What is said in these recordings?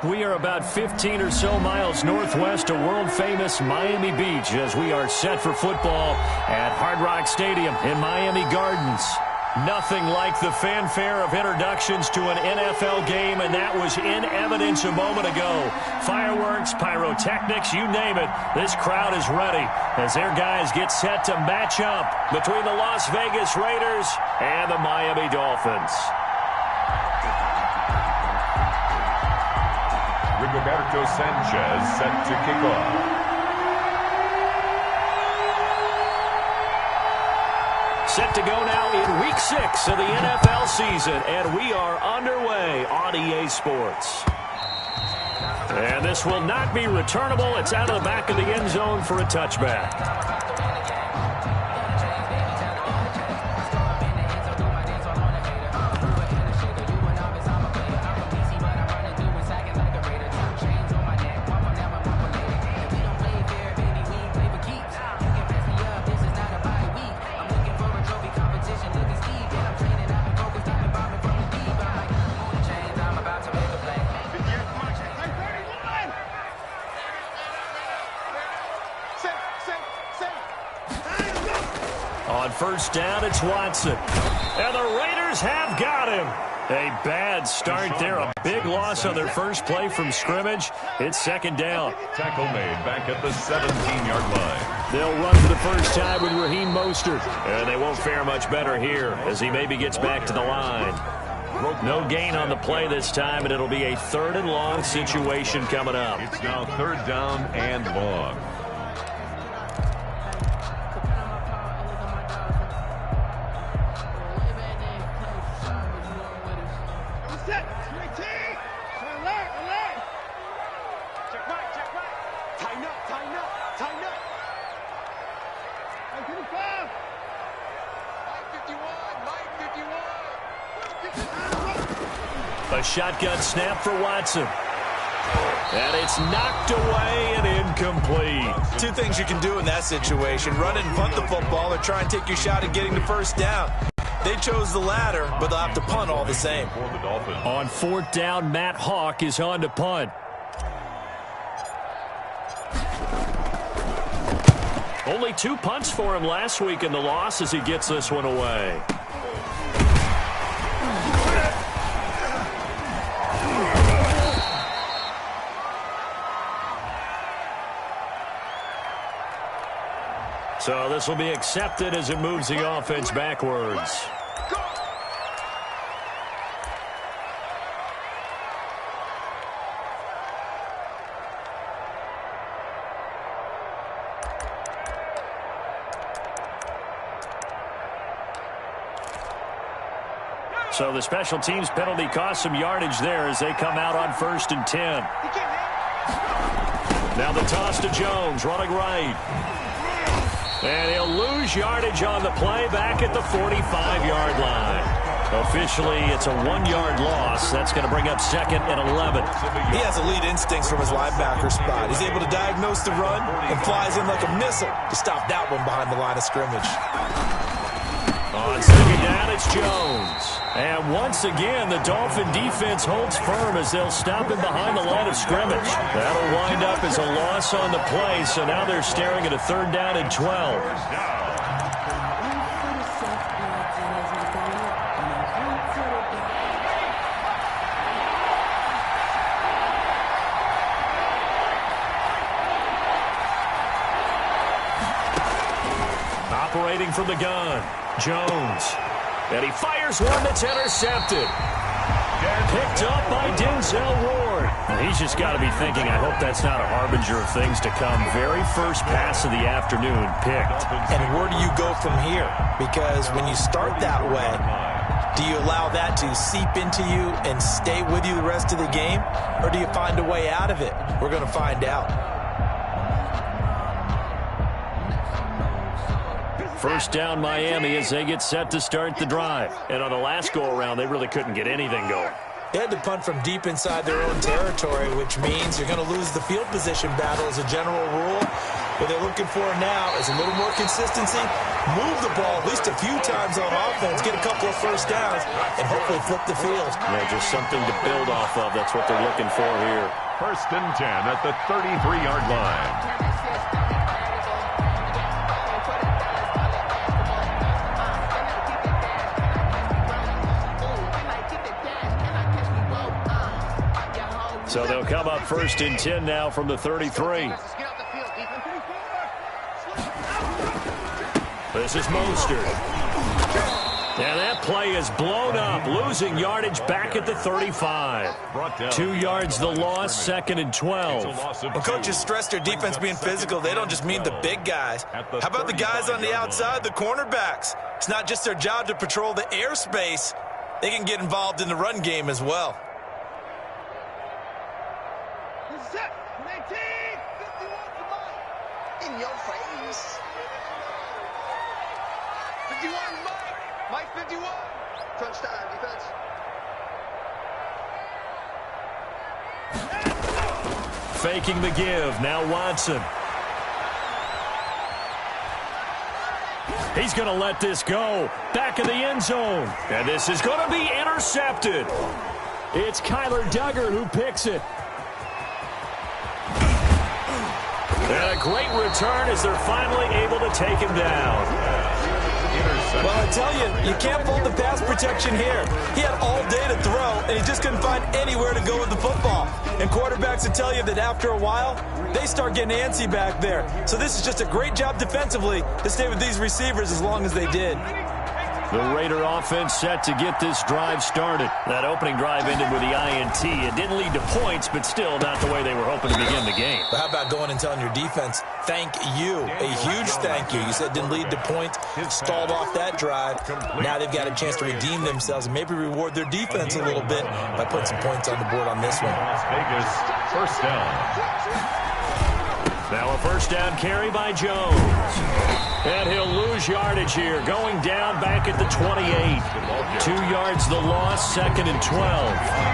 We are about 15 or so miles northwest of world-famous Miami Beach as we are set for football at Hard Rock Stadium in Miami Gardens. Nothing like the fanfare of introductions to an NFL game, and that was in evidence a moment ago. Fireworks, pyrotechnics, you name it. This crowd is ready as their guys get set to match up between the Las Vegas Raiders and the Miami Dolphins. Rigoberto Sanchez set to kick off. Set to go now in Week 6 of the NFL season, and we are underway on EA Sports. And this will not be returnable. It's out of the back of the end zone for a touchback. On first down, it's Watson. And the Raiders have got him. A bad start there. A big loss on their first play from scrimmage. It's second down. Tackle made back at the 17-yard line. They'll run for the first time with Raheem Mostert. And they won't fare much better here as he maybe gets back to the line. No gain on the play this time, and it'll be a third and long situation coming up. It's now third down and long. A shotgun snap for Watson. And it's knocked away and incomplete. Two things you can do in that situation. Run and punt the football or try and take your shot at getting the first down. They chose the latter, but they'll have to punt all the same. On fourth down, Matt Hawk is on to punt. Only 2 punts for him last week in the loss as he gets this one away. So this will be accepted as it moves the offense backwards. So the special teams penalty cost some yardage there as they come out on 1st and 10. Now the toss to Jones, running right. And he'll lose yardage on the play back at the 45-yard line. Officially, it's a 1-yard loss. That's going to bring up 2nd and 11. He has elite instincts from his linebacker spot. He's able to diagnose the run and flies in like a missile to stop that one behind the line of scrimmage. On second down, it's Jones. And once again, the Dolphin defense holds firm as they'll stop him behind the line of scrimmage. That'll wind up as a loss on the play, so now they're staring at a 3rd down and 12. Operating from the gun, Jones. And he fires one that's intercepted. Picked up by Denzel Ward. And he's just got to be thinking, I hope that's not a harbinger of things to come. Very first pass of the afternoon picked. And where do you go from here? Because when you start that way, do you allow that to seep into you and stay with you the rest of the game? Or do you find a way out of it? We're going to find out. First down Miami as they get set to start the drive. And on the last go-around, they really couldn't get anything going. They had to punt from deep inside their own territory, which means you're going to lose the field position battle as a general rule. What they're looking for now is a little more consistency, move the ball at least a few times on offense, get a couple of first downs, and hopefully flip the field. Yeah, just something to build off of. That's what they're looking for here. 1st and 10 at the 33-yard line. So they'll come up 1st and 10 now from the 33. This is Mostert. And that play is blown up, losing yardage back at the 35. 2 yards the loss, 2nd and 12. When coaches stress their defense being physical, they don't just mean the big guys. How about the guys on the outside, the cornerbacks? It's not just their job to patrol the airspace. They can get involved in the run game as well. In your face. 51, Mike 51. Touchdown, defense. Faking the give. Now Watson. He's going to let this go. Back in the end zone. And this is going to be intercepted. It's Kyler Duggar who picks it. And a great return as they're finally able to take him down. Well, I tell you, you can't fault the pass protection here. He had all day to throw, and he just couldn't find anywhere to go with the football. And quarterbacks will tell you that after a while, they start getting antsy back there. So this is just a great job defensively to stay with these receivers as long as they did. The Raider offense set to get this drive started. That opening drive ended with the INT. It didn't lead to points, but still not the way they were hoping to begin the game. But how about going and telling your defense, thank you, a huge thank you. You said it didn't lead to points, stalled off that drive. Now they've got a chance to redeem themselves and maybe reward their defense a little bit by putting some points on the board on this one. Las Vegas, 1st down. Now a 1st down carry by Jones. And he'll lose yardage here, going down back at the 28. 2 yards the loss, 2nd and 12.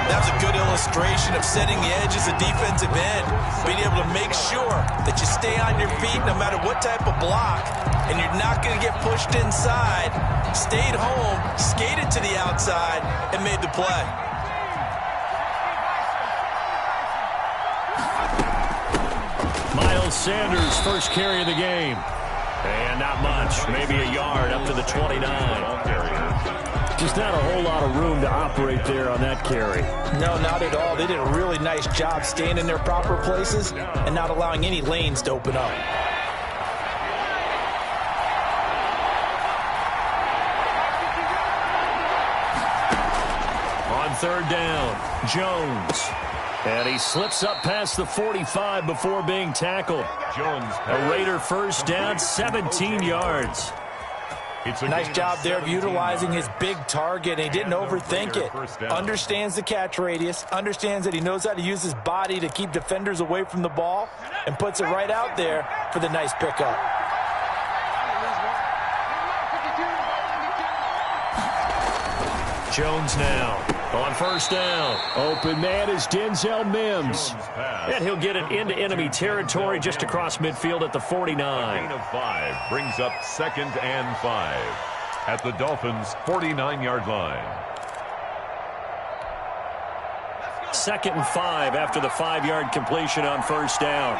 That's a good illustration of setting the edge as a defensive end, being able to make sure that you stay on your feet no matter what type of block, and you're not going to get pushed inside. Stayed home, skated to the outside, and made the play. Miles Sanders, first carry of the game. And not much, maybe a yard up to the 29. Just not a whole lot of room to operate there on that carry. No, not at all. They did a really nice job staying in their proper places and not allowing any lanes to open up. On 3rd down, Jones. And he slips up past the 45 before being tackled. Jones. A Raider 1st down, 17 yards. Nice job there of utilizing his big target. He didn't overthink it. Understands the catch radius, understands that he knows how to use his body to keep defenders away from the ball, and puts it right out there for the nice pickup. Jones now on 1st down. Open man is Denzel Mims. And he'll get it into enemy territory just across midfield at the 49. Gain of 5 brings up 2nd and 5 at the Dolphins' 49-yard line. 2nd and 5 after the 5-yard completion on 1st down.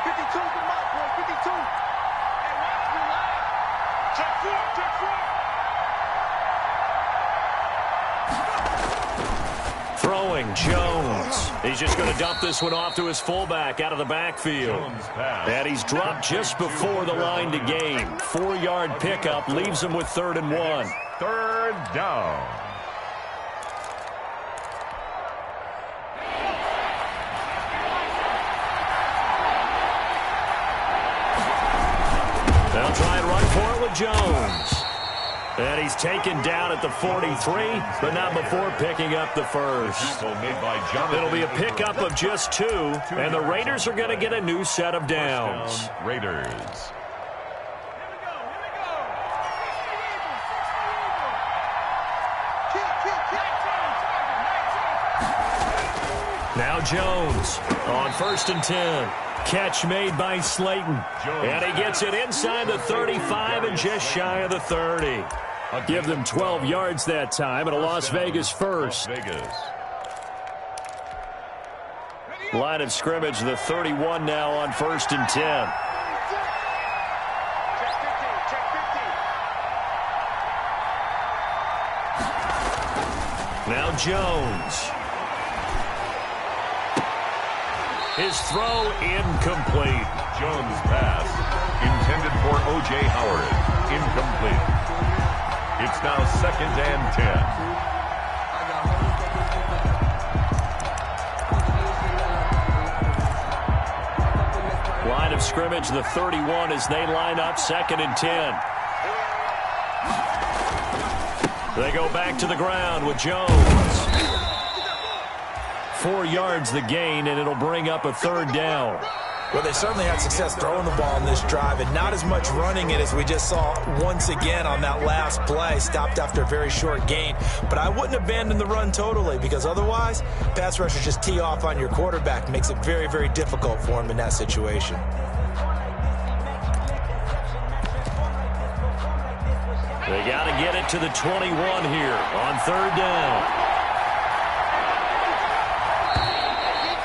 52 to Mike, boy, 52. Check 4, check 4. Throwing, Jones. He's just going to dump this one off to his fullback out of the backfield. And he's dropped just before the line to gain. 4-yard pickup leaves him with 3rd and 1. 3rd down. They'll try and run for it with Jones. And he's taken down at the 43, but not before picking up the first. It'll be a pickup of just 2, and the Raiders are going to get a new set of downs. Raiders. Kick. Now Jones on 1st and 10. Catch made by Slayton. And he gets it inside the 35 and just shy of the 30. Give them 12 yards that time and a Las Vegas first. Line of scrimmage, the 31 now on 1st and 10. Now Jones. His throw incomplete. Jones' pass intended for O.J. Howard. Incomplete. It's now 2nd and 10. Line of scrimmage, the 31 as they line up 2nd and 10. They go back to the ground with Jones. 4 yards the gain, and it'll bring up a 3rd down. Well, they certainly had success throwing the ball in this drive, and not as much running it as we just saw once again on that last play. Stopped after a very short gain. But I wouldn't abandon the run totally, because otherwise, pass rushers just tee off on your quarterback. Makes it very, very difficult for him in that situation. They got to get it to the 21 here on 3rd down.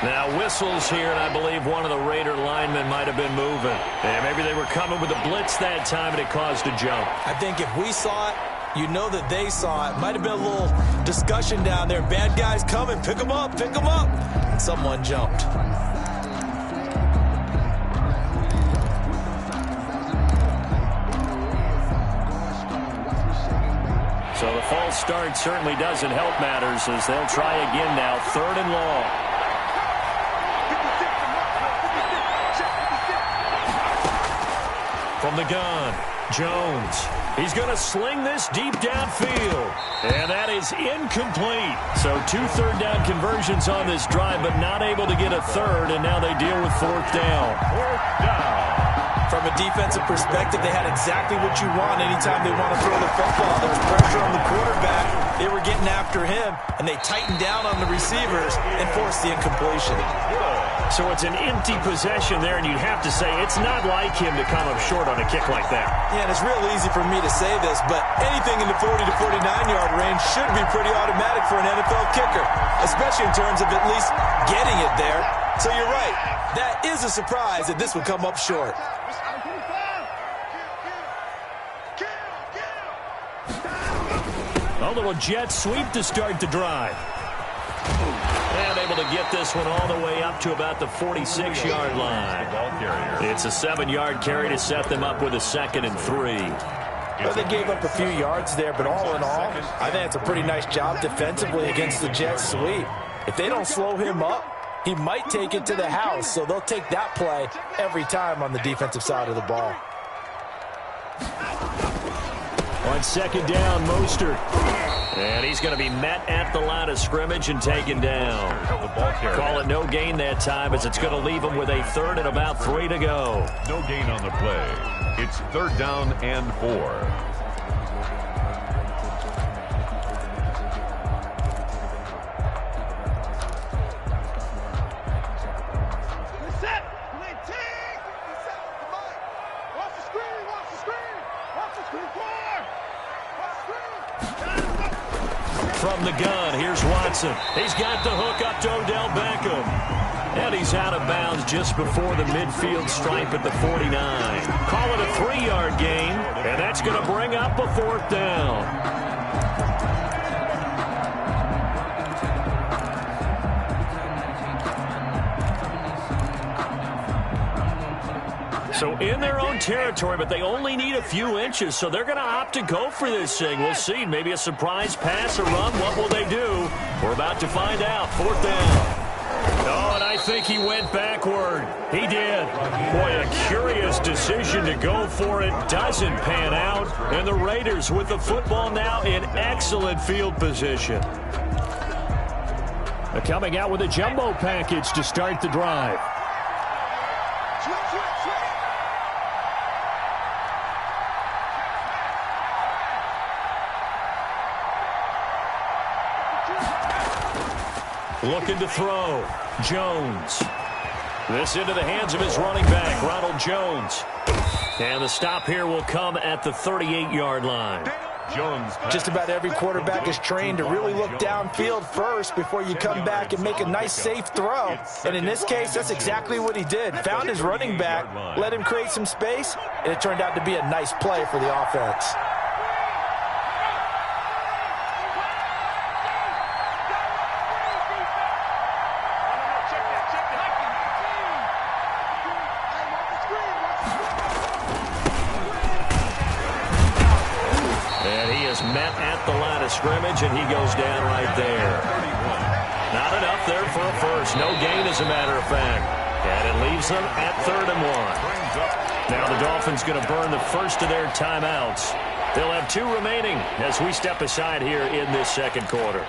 Now whistles here, and I believe one of the Raider linemen might have been moving. And maybe they were coming with a blitz that time, and it caused a jump. I think if we saw it, you know that they saw it. Might have been a little discussion down there. Bad guys coming. Pick them up. Pick them up. And someone jumped. So the false start certainly doesn't help matters as they'll try again now. 3rd and long. From the gun, Jones. He's going to sling this deep downfield. And that is incomplete. So 2 third down conversions on this drive, but not able to get a 3rd, and now they deal with 4th down. 4th down. From a defensive perspective, they had exactly what you want anytime they want to throw the football. There was pressure on the quarterback. They were getting after him, and they tightened down on the receivers and forced the incompletion. So it's an empty possession there, and you'd have to say it's not like him to come up short on a kick like that. Yeah, and it's real easy for me to say this, but anything in the 40 to 49-yard range should be pretty automatic for an NFL kicker, especially in terms of at least getting it there. So you're right. That is a surprise that this would come up short. A little jet sweep to start the drive. And able to get this one all the way up to about the 46-yard line. It's a 7-yard carry to set them up with a 2nd and 3. Well, they gave up a few yards there, but all in all, I think it's a pretty nice job defensively against the jet sweep. If they don't slow him up, he might take it to the house, so they'll take that play every time on the defensive side of the ball. On 2nd down, Mostert. And he's going to be met at the line of scrimmage and taken down. Call it no gain that time as it's going to leave him with a 3rd and about 3 to go. No gain on the play. It's 3rd down and 4. From the gun, here's Watson. He's got the hook up to Odell Beckham. And he's out of bounds just before the midfield stripe at the 49. Call it a 3-yard gain, and that's going to bring up a 4th down. So in their own territory, but they only need a few inches, so they're going to opt to go for this thing. We'll see. Maybe a surprise pass or run. What will they do? We're about to find out. 4th down. Oh, and I think he went backward. He did. Boy, a curious decision to go for it. Doesn't pan out. And the Raiders with the football now in excellent field position. They're coming out with a jumbo package to start the drive. Looking to throw. Jones. This into the hands of his running back, Ronald Jones. And the stop here will come at the 38-yard line. Jones. Just about every quarterback is trained to really look downfield first before you come back and make a nice, safe throw. And in this case, that's exactly what he did. Found his running back, let him create some space, and it turned out to be a nice play for the offense. Met at the line of scrimmage, and he goes down right there. Not enough there for a first. No gain, as a matter of fact. And it leaves them at 3rd and 1. Now the Dolphins going to burn the first of their timeouts. They'll have 2 remaining as we step aside here in this second quarter.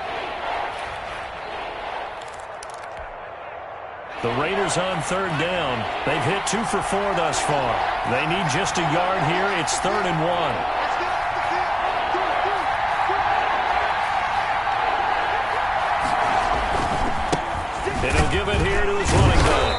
The Raiders on 3rd down. They've hit 2 for 4 thus far. They need just a yard here. It's 3rd and 1. And he'll give it here to his running back.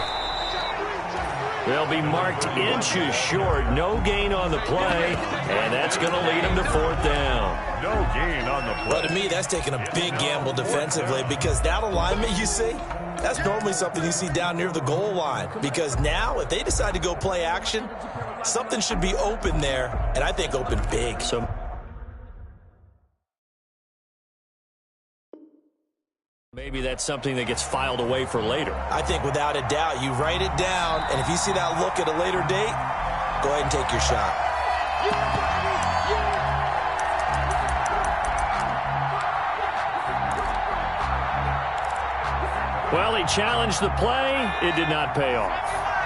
They'll be marked inches short. No gain on the play, and that's going to lead them to 4th down. No gain on the play. Well, to me, that's taking a big gamble defensively because that alignment you see, that's normally something you see down near the goal line. Because now, if they decide to go play action, something should be open there, and I think open big. So maybe that's something that gets filed away for later. I think without a doubt, you write it down, and if you see that look at a later date, go ahead and take your shot. Well, he challenged the play. It did not pay off.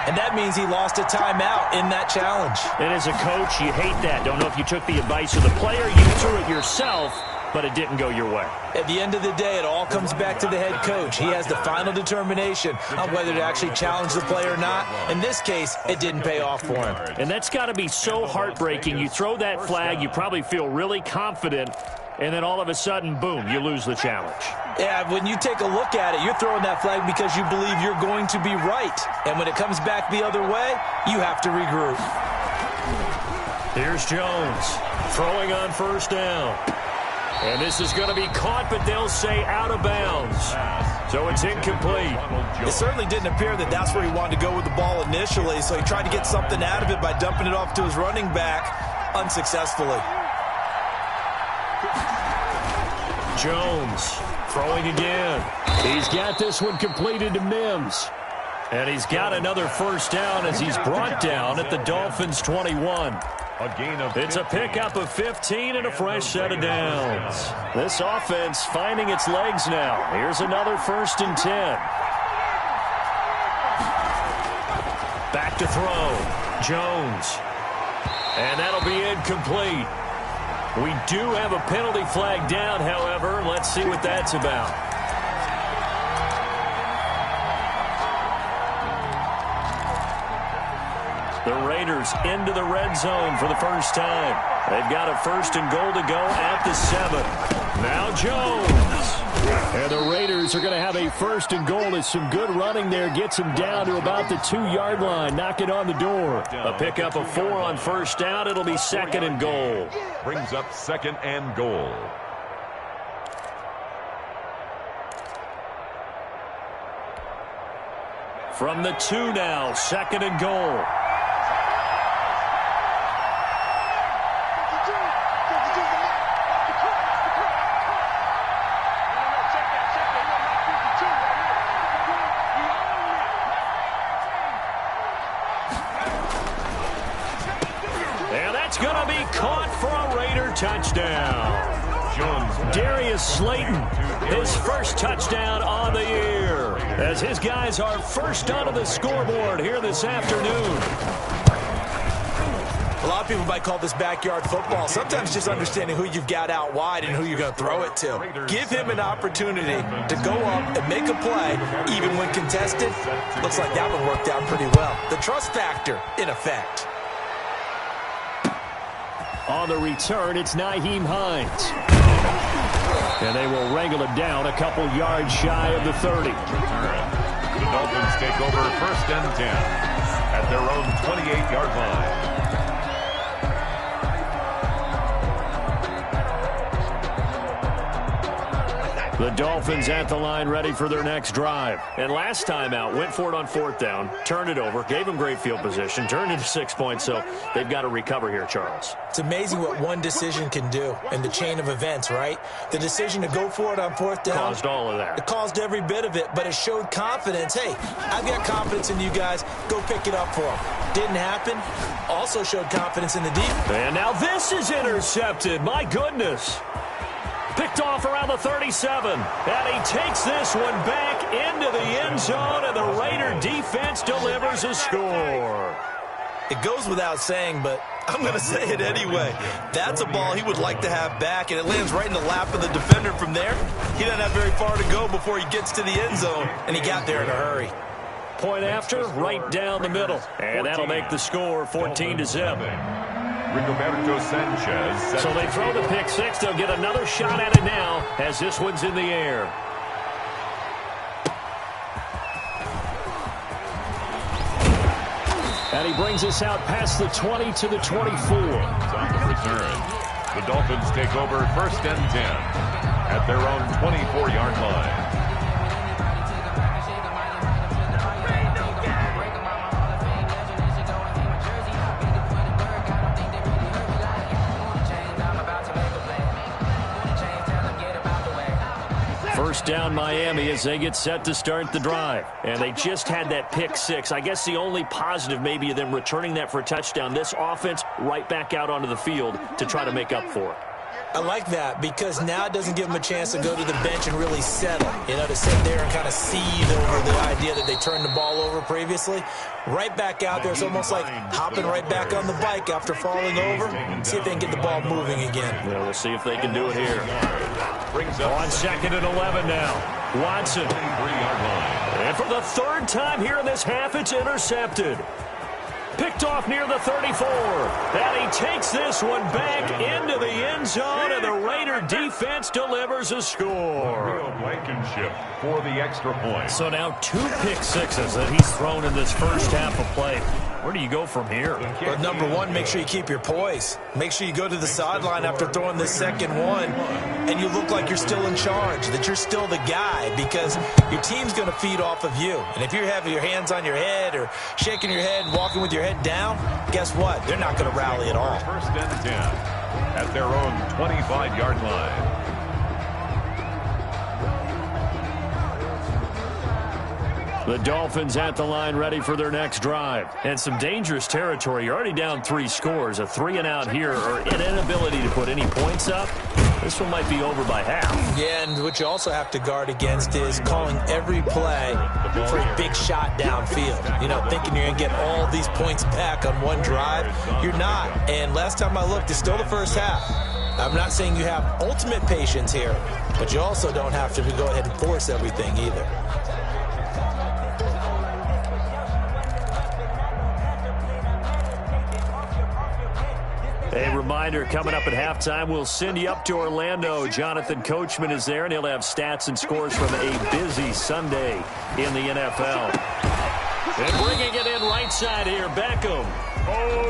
And that means he lost a timeout in that challenge. And as a coach, you hate that. Don't know if you took the advice of the player, you threw it yourself, but it didn't go your way. At the end of the day, it all comes back to the head coach. He has the final determination on whether to actually challenge the play or not. In this case, it didn't pay off for him. And that's got to be so heartbreaking. You throw that flag, you probably feel really confident, and then all of a sudden, boom, you lose the challenge. Yeah, when you take a look at it, you're throwing that flag because you believe you're going to be right. And when it comes back the other way, you have to regroup. Here's Jones throwing on 1st down. And this is going to be caught, but they'll say out of bounds. So it's incomplete. It certainly didn't appear that that's where he wanted to go with the ball initially, so he tried to get something out of it by dumping it off to his running back unsuccessfully. Jones throwing again. He's got this one completed to Mims. And he's got another 1st down as he's brought down at the Dolphins' 21. It's a pickup of 15 and a fresh set of downs. This offense finding its legs now. Here's another 1st and 10. Back to throw. Jones. And that'll be incomplete. We do have a penalty flag down, however. Let's see what that's about. The Raiders into the red zone for the first time. They've got a 1st and goal to go at the 7. Now Jones. And the Raiders are going to have a 1st and goal. There's some good running there. Gets him down to about the 2-yard line. Knocking on the door. A pickup of 4 on 1st down. It'll be 2nd and goal. Brings up 2nd and goal. From the 2 now. 2nd and goal. Touchdown. Darius Slayton, his first touchdown on the year, as his guys are first onto the scoreboard here this afternoon. A lot of people might call this backyard football. Sometimes just understanding who you've got out wide and who you're going to throw it to. Give him an opportunity to go up and make a play, even when contested. Looks like that one worked out pretty well. The trust factor in effect. On the return, it's Nyheim Hines. And they will wrangle him down a couple yards shy of the 30. The Dolphins take over 1st and 10 at their own 28-yard line. The Dolphins at the line ready for their next drive. And last time out, went for it on 4th down, turned it over, gave them great field position, turned into 6 points, so they've got to recover here, Charles. It's amazing what one decision can do in the chain of events, right? The decision to go for it on 4th down. Caused all of that. It caused every bit of it, but it showed confidence. Hey, I've got confidence in you guys. Go pick it up for them. Didn't happen. Also showed confidence in the defense. And now this is intercepted. My goodness. Picked off around the 37. And he takes this one back into the end zone, and the Raider defense delivers a score. It goes without saying, but I'm going to say it anyway. That's a ball he would like to have back, and it lands right in the lap of the defender from there. He doesn't have very far to go before he gets to the end zone, and he got there in a hurry. Point after, right down the middle. And that'll make the score 14-0. Rigoberto Sanchez. So they throw the pick six. They'll get another shot at it now as this one's in the air. And he brings us out past the 20 to the 24. On the return, the Dolphins take over 1st and 10 at their own 24-yard line. First down Miami as they get set to start the drive. And they just had that pick six. I guess the only positive maybe of them returning that for a touchdown. This offense right back out onto the field to try to make up for it. I like that because now it doesn't give them a chance to go to the bench and really settle. You know, to sit there and kind of seethe over the idea that they turned the ball over previously. Right back out there. It's almost like hopping right back on the bike after falling over. See if they can get the ball moving again. Yeah, we'll see if they can do it here. On 2nd and 11 now. Watson. And for the 3rd time here in this half, it's intercepted. Picked off near the 34. And he takes this one back into the end zone, and the Raider defense delivers a score. Real Blankenship for the extra point. So now 2 pick sixes that he's thrown in this first half of play. Where do you go from here? Well, number one, make sure you keep your poise. Make sure you go to the sideline after throwing this second one, and you look like you're still in charge, that you're still the guy, because your team's going to feed off of you. And if you're having your hands on your head or shaking your head and walking with your head down, guess what? They're not going to rally at all. 1st and 10 at their own 25-yard line. The Dolphins at the line ready for their next drive. And some dangerous territory. You're already down 3 scores. A 3-and-out here or an inability to put any points up. This one might be over by half. Yeah, and what you also have to guard against is calling every play for a big shot downfield. You know, thinking you're going to get all these points back on one drive. You're not. And last time I looked, it's still the first half. I'm not saying you have ultimate patience here, but you also don't have to go ahead and force everything either. A reminder, coming up at halftime, we'll send you up to Orlando. Jonathan Coachman is there, and he'll have stats and scores from a busy Sunday in the NFL. And bringing it in right side here, Beckham.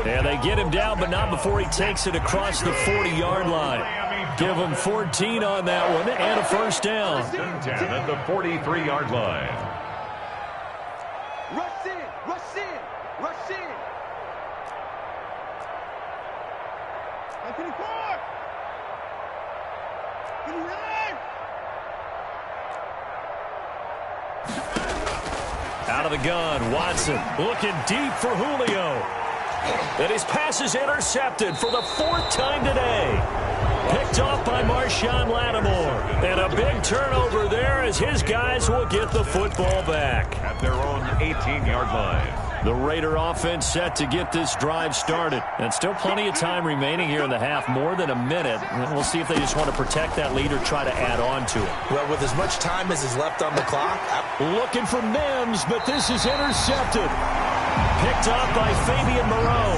And they get him down, but not before he takes it across the 40-yard line. Give him 14 on that one, and a first down. 10 at the 43-yard line. Rush in, rush in, rush in. 24. Out of the gun, Watson looking deep for Julio. And his pass is intercepted for the 4th time today. Picked off by Marshawn Lattimore. And a big turnover there as his guys will get the football back. At their own 18-yard line. The Raider offense set to get this drive started. And still plenty of time remaining here in the half, more than a minute. And we'll see if they just want to protect that lead or try to add on to it. Well, with as much time as is left on the clock. Looking for Mims, but this is intercepted. Picked up by Fabian Moreau.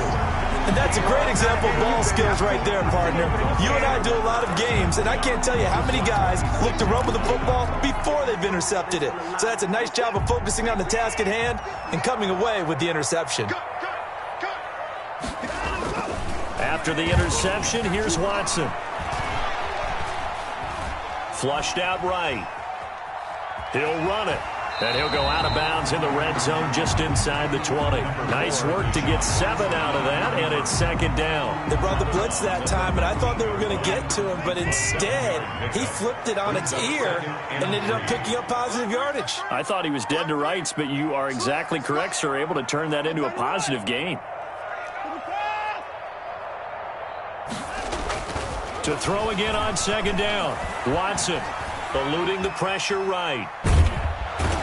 And that's a great example of ball skills right there, partner. You and I do a lot of games, and I can't tell you how many guys look to run with the football before they've intercepted it. So that's a nice job of focusing on the task at hand and coming away with the interception. After the interception, here's Watson. Flushed out right. He'll run it. And he'll go out of bounds in the red zone just inside the 20. Nice work to get 7 out of that, and it's second down. They brought the blitz that time, and I thought they were going to get to him, but instead, he flipped it on its ear and ended up picking up positive yardage. I thought he was dead to rights, but you are exactly correct, sir, able to turn that into a positive gain. To throw again on second down. Watson eluding the pressure right.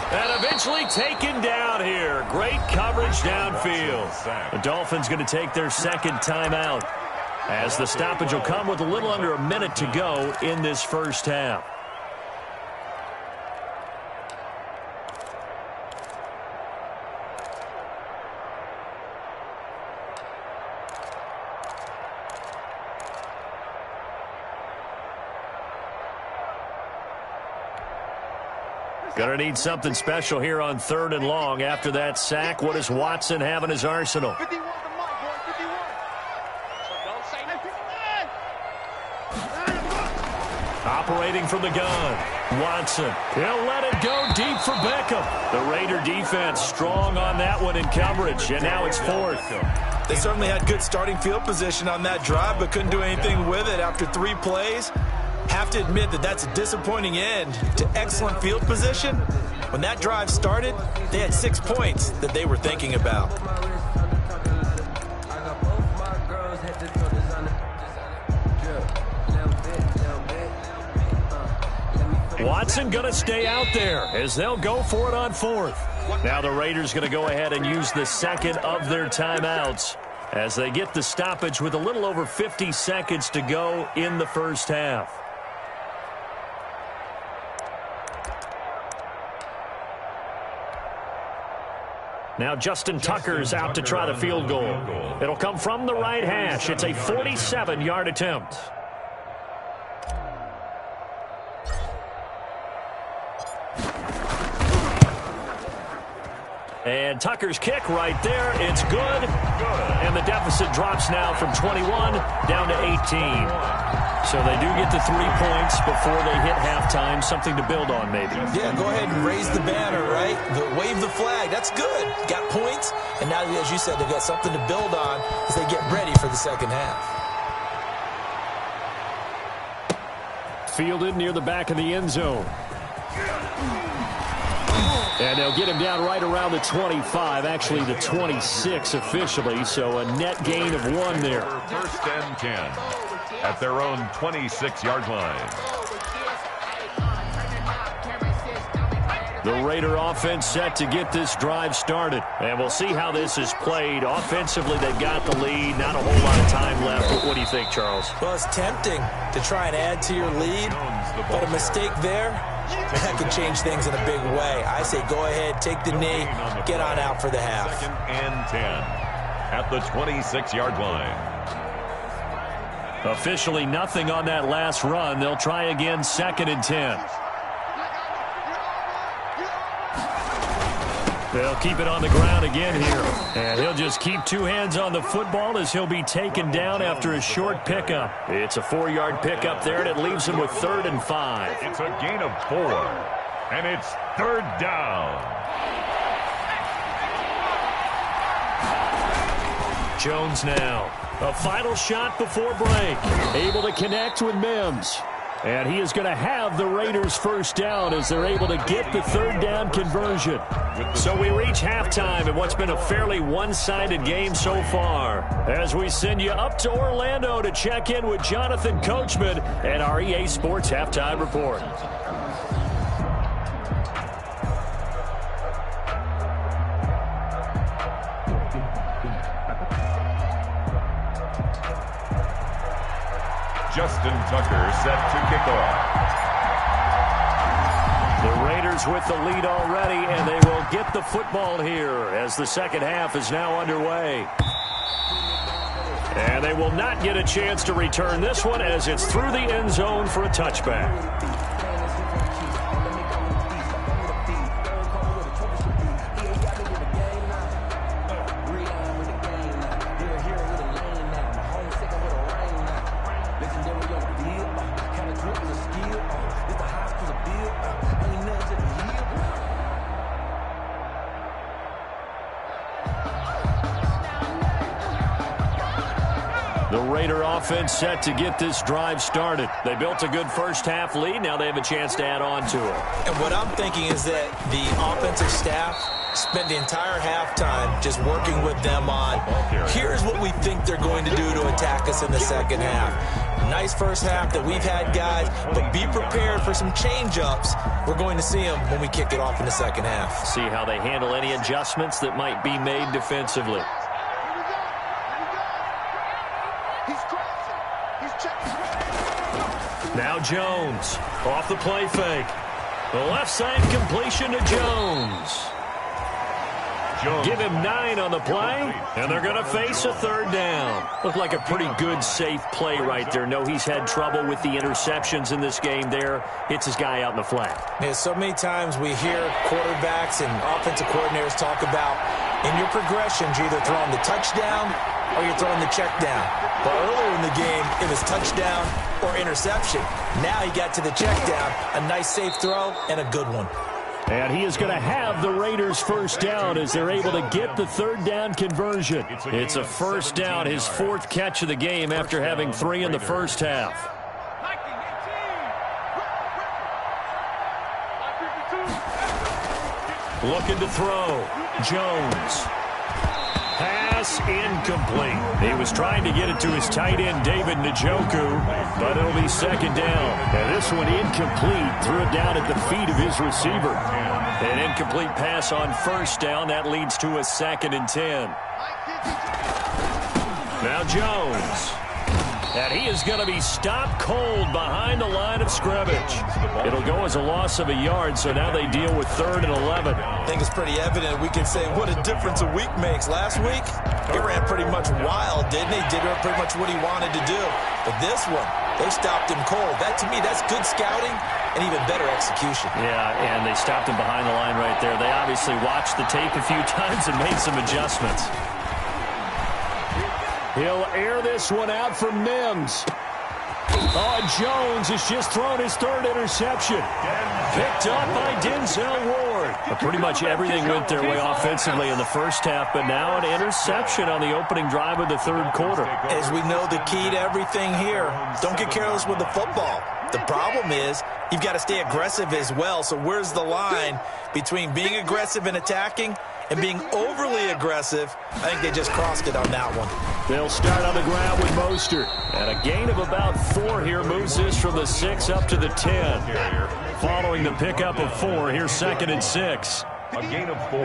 And eventually taken down here. Great coverage downfield. The Dolphins going to take their second timeout, as the stoppage will come with a little under a minute to go in this first half. Going to need something special here on 3rd and long. After that sack, what does Watson have in his arsenal? 51 to Mike, boy, 51. So don't say nothing. Operating from the gun. Watson. He'll let it go deep for Beckham. The Raider defense strong on that one in coverage, and now it's 4th. They certainly had good starting field position on that drive, but couldn't do anything with it after 3 plays. Have to admit that that's a disappointing end to excellent field position. When that drive started, they had 6 points that they were thinking about. Watson going to stay out there as they'll go for it on 4th. Now the Raiders going to go ahead and use the second of their timeouts as they get the stoppage with a little over 50 seconds to go in the first half. Now Justin Tucker's out to try the field goal. It'll come from the right hash. It's a 47-yard attempt. And Tucker's kick right there. It's good. And the deficit drops now from 21 down to 18. So they do get to 3 points before they hit halftime. Something to build on, maybe. Yeah, go ahead and raise the banner, right? Wave the flag. That's good. Got points. And now, as you said, they've got something to build on as they get ready for the second half. Fielded near the back of the end zone. And they'll get him down right around the 25, actually the 26 officially, so a net gain of 1 there. 1st and 10 at their own 26-yard line. The Raider offense set to get this drive started. And we'll see how this is played. Offensively, they've got the lead. Not a whole lot of time left. But what do you think, Charles? Well, it's tempting to try and add to your lead, but a mistake there, that could change things in a big way. I say go ahead, take the knee, get on out for the half. 2nd and 10 at the 26-yard line. Officially nothing on that last run. They'll try again 2nd and 10. They'll keep it on the ground again here. And he'll just keep 2 hands on the football as he'll be taken down after a short pickup. It's a 4-yard pickup there, and it leaves him with 3rd and 5. It's a gain of 4, and it's 3rd down. Jones now. A final shot before break. Able to connect with Mims. And he is going to have the Raiders' first down as they're able to get the 3rd down conversion. So we reach halftime in what's been a fairly one-sided game so far, as we send you up to Orlando to check in with Jonathan Coachman and our EA Sports Halftime Report. Justin Tucker set to kick off. The Raiders with the lead already, and they will get the football here as the second half is now underway. And they will not get a chance to return this one as it's through the end zone for a touchback. The Raider offense set to get this drive started. They built a good first-half lead. Now they have a chance to add on to it. And what I'm thinking is that the offensive staff spent the entire halftime just working with them on, here's what we think they're going to do to attack us in the second half. Nice first half that we've had, guys, but be prepared for some change-ups. We're going to see them when we kick it off in the second half. See how they handle any adjustments that might be made defensively. Now Jones off the play fake. The left side completion to Jones. Give him 9 on the play, and they're going to face a third down. Looked like a pretty good, safe play right there. No, he's had trouble with the interceptions in this game there. Hits his guy out in the flat. Yeah, so many times we hear quarterbacks and offensive coordinators talk about in your progressions, you're either throwing the touchdown or you're throwing the check down. But earlier in the game, it was touchdown or interception. Now he got to the check down, a nice safe throw, and a good one. And he is going to have the Raiders first down as they're able to get the third down conversion. It's a first down, his 4th catch of the game after having 3 in the first half. Looking to throw. Jones. Pass incomplete. He was trying to get it to his tight end, David Njoku, but it'll be second down. And this one incomplete. Threw it down at the feet of his receiver. An incomplete pass on first down. That leads to a 2nd and 10. Now Jones. And he is going to be stopped cold behind the line of scrimmage. It'll go as a loss of a yard, so now they deal with 3rd and 11. I think it's pretty evident. We can say what a difference a week makes. Last week, he ran pretty much wild, didn't he? Did pretty much what he wanted to do. But this one, they stopped him cold. That, to me, that's good scouting and even better execution. Yeah, and they stopped him behind the line right there. They obviously watched the tape a few times and made some adjustments. He'll air this one out for Mims. Oh, Jones has just thrown his 3rd interception. Picked up by Denzel Ward. But pretty much everything went their way offensively in the first half, but now an interception on the opening drive of the 3rd quarter. As we know, the key to everything here, don't get careless with the football. The problem is you've got to stay aggressive as well. So where's the line between being aggressive and attacking and being overly aggressive? I think they just crossed it on that one. They'll start on the ground with Mostert. And a gain of about 4 here moves this from the 6 up to the 10. Following the pickup of 4, here's 2nd and 6. A gain of 4.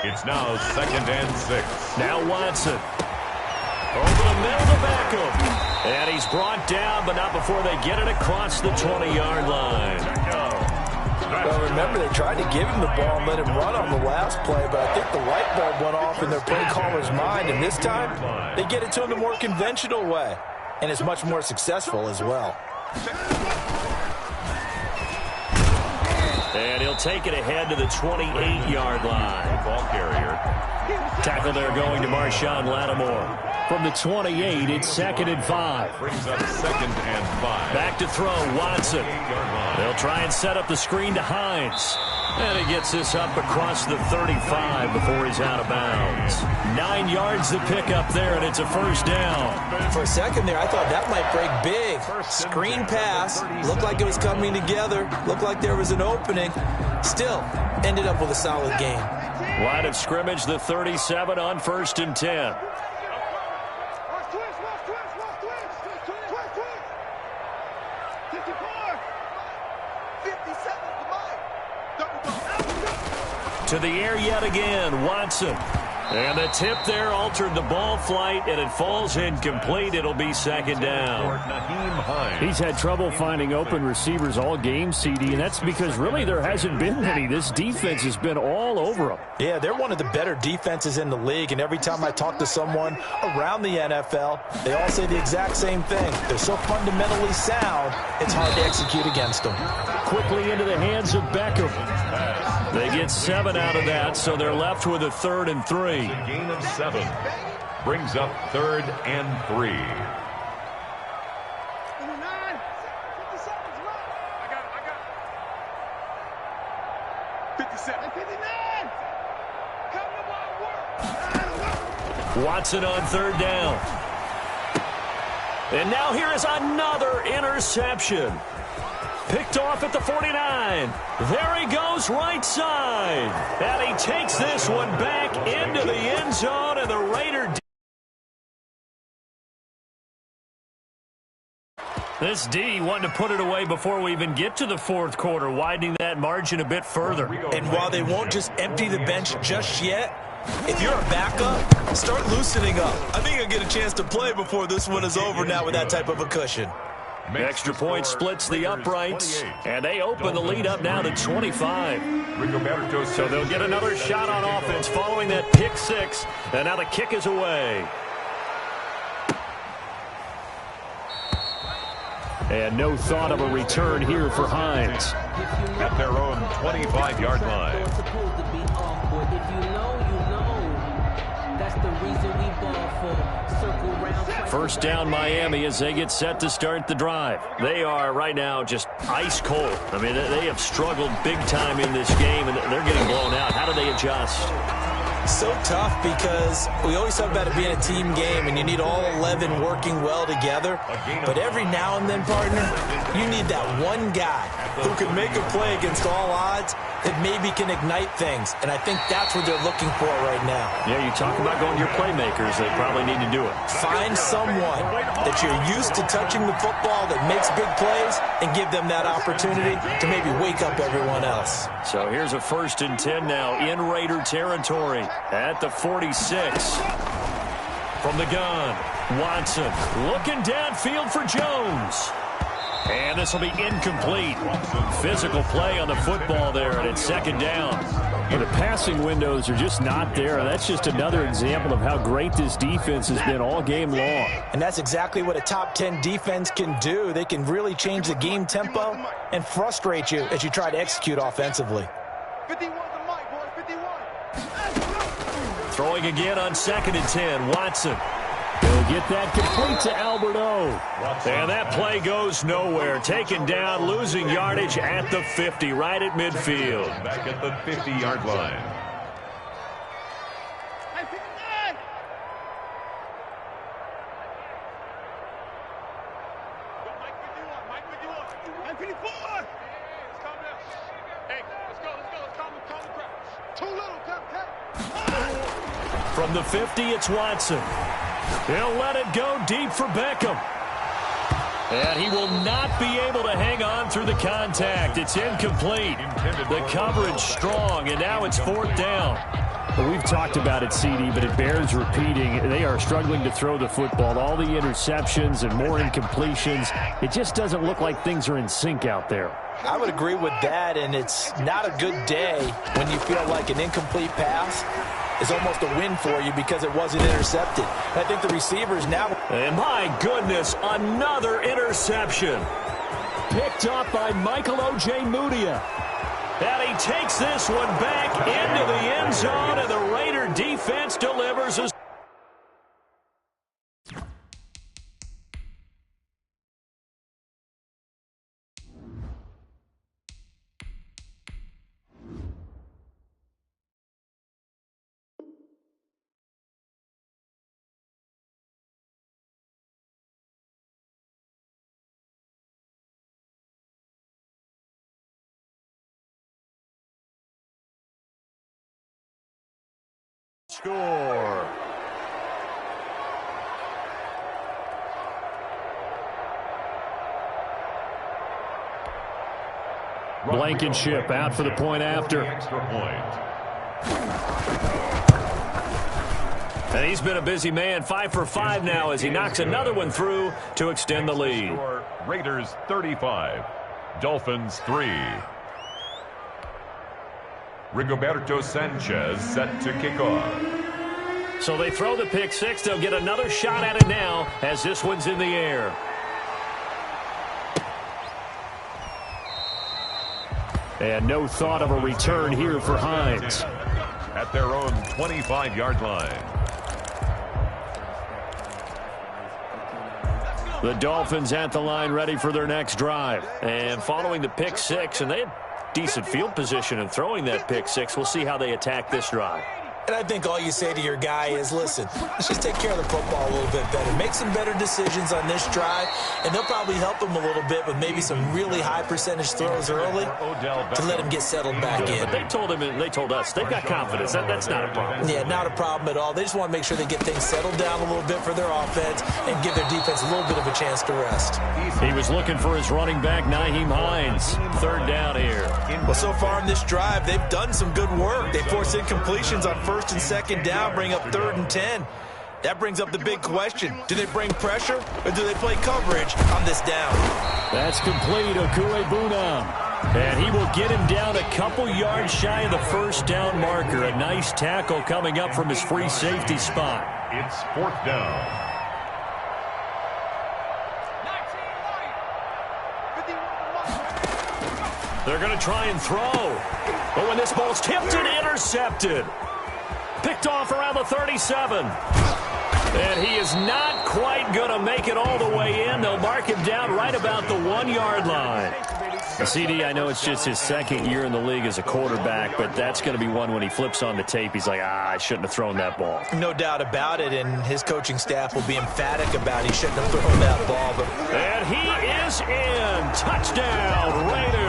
It's now 2nd and 6. Now Watson. Over the middle to Beckham. And he's brought down, but not before they get it across the 20-yard line. Well, remember, they tried to give him the ball and let him run on the last play, but I think the light bulb went off in their play caller's mind, and this time they get it to him the more conventional way, and it's much more successful as well. And he'll take it ahead to the 28-yard line. Ball carrier. Tackle there going to Marshawn Lattimore. From the 28, it's 2nd and 5. Brings up 2nd and 5. Back to throw, Watson. They'll try and set up the screen to Hines. And he gets this up across the 35 before he's out of bounds. 9 yards to pick up there, and it's a first down. For a second there, I thought that might break big. Screen pass. Looked like it was coming together. Looked like there was an opening. Still, ended up with a solid game. Line of scrimmage, the 37 on 1st and 10. To the air yet again, Watson. And the tip there altered the ball flight, and it falls incomplete. It'll be second down. He's had trouble finding open receivers all game, CD, and that's because really there hasn't been any. This defense has been all over them. Yeah, they're one of the better defenses in the league, and every time I talk to someone around the NFL, they all say the exact same thing. They're so fundamentally sound, it's hard to execute against them. Quickly into the hands of Beckham. They get 7 out of that, so they're left with a 3rd and 3. A gain of 7. Brings up 3rd and 3. 59. 57's right. I got it. 57. 59. Come to my work. Watson on 3rd down. And now here is another interception. Picked off at the 49. There he goes right side. And he takes this one back into the end zone, and the Raider. This D wanted to put it away before we even get to the 4th quarter, widening that margin a bit further. And while they won't just empty the bench just yet, if you're a backup, start loosening up. I think you'll get a chance to play before this one is over now with that type of a cushion. Extra point splits the uprights, and they open the lead up now to 25. So they'll get another shot on offense following that pick 6, and now the kick is away. And no thought of a return here for Hines. At their own 25-yard line. First down Miami as they get set to start the drive. They are right now just ice cold. I mean, they have struggled big time in this game, and they're getting blown out. How do they adjust? So tough because we always talk about it being a team game and you need all 11 working well together. But every now and then, partner, you need that one guy who can make a play against all odds that maybe can ignite things. And I think that's what they're looking for right now. Yeah, you talk about going to your playmakers. They probably need to do it. Find someone that you're used to touching the football that makes big plays and give them that opportunity to maybe wake up everyone else. So here's a 1st and 10 now in Raider territory at the 46. From the gun, Watson looking downfield for Jones. And this will be incomplete. Physical play on the football there, and it's 2nd down. Well, the passing windows are just not there. That's just another example of how great this defense has been all game long. And that's exactly what a top 10 defense can do. They can really change the game tempo and frustrate you as you try to execute offensively. 51 the mic, boy. 51. Throwing again on 2nd and 10, Watson. He'll get that complete to Alberto. And that play goes nowhere. Taken down, losing yardage at the 50, right at midfield. Back at the 50-yard line. From the 50, it's Watson. He'll let it go deep for Beckham. And he will not be able to hang on through the contact. It's incomplete. The coverage strong, and now it's 4th down. Well, we've talked about it, CD, but it bears repeating. They are struggling to throw the football. All the interceptions and more incompletions. It just doesn't look like things are in sync out there. I would agree with that, and it's not a good day when you feel like an incomplete pass is almost a win for you because it wasn't intercepted. I think the receivers now... And my goodness, another interception. Picked up by Michael O.J. Mudia. And he takes this one back into the end zone, and the Raider defense delivers a... Score. Blankenship out for the point after. Extra point. And he's been a busy man, 5 for 5 now as he knocks another one through to extend the lead. Raiders 35, Dolphins 3. Rigoberto Sanchez set to kick off. So they throw the pick six. They'll get another shot at it now as this one's in the air. And no thought of a return here for Hines. At their own 25-yard line. The Dolphins at the line ready for their next drive. And following the pick six, and they had decent field position in throwing that pick six. We'll see how they attack this drive. And I think all you say to your guy is, listen, let's just take care of the football a little bit better. Make some better decisions on this drive, and they'll probably help him a little bit with maybe some really high percentage throws early to let him get settled back in. But they told him, and they told us, they've got confidence. That's not a problem. Yeah, not a problem at all. They just want to make sure they get things settled down a little bit for their offense and give their defense a little bit of a chance to rest. He was looking for his running back, Nyheim Hines. Third down here. Well, so far in this drive, they've done some good work. They forced incompletions on first and second down, bring up 3rd and 10. That brings up the big question. Do they bring pressure or do they play coverage on this down? That's complete. Okuebuna. And he will get him down a couple yards shy of the first down marker. A nice tackle coming up from his free safety spot. It's 4th down. They're going to try and throw. But when this ball's tipped and intercepted. Picked off around the 37. And he is not quite going to make it all the way in. They'll mark him down right about the 1-yard line. CD, I know it's just his second year in the league as a quarterback, but that's going to be one when he flips on the tape. He's like, I shouldn't have thrown that ball. No doubt about it, and his coaching staff will be emphatic about he shouldn't have thrown that ball. And he is in. Touchdown, Raiders.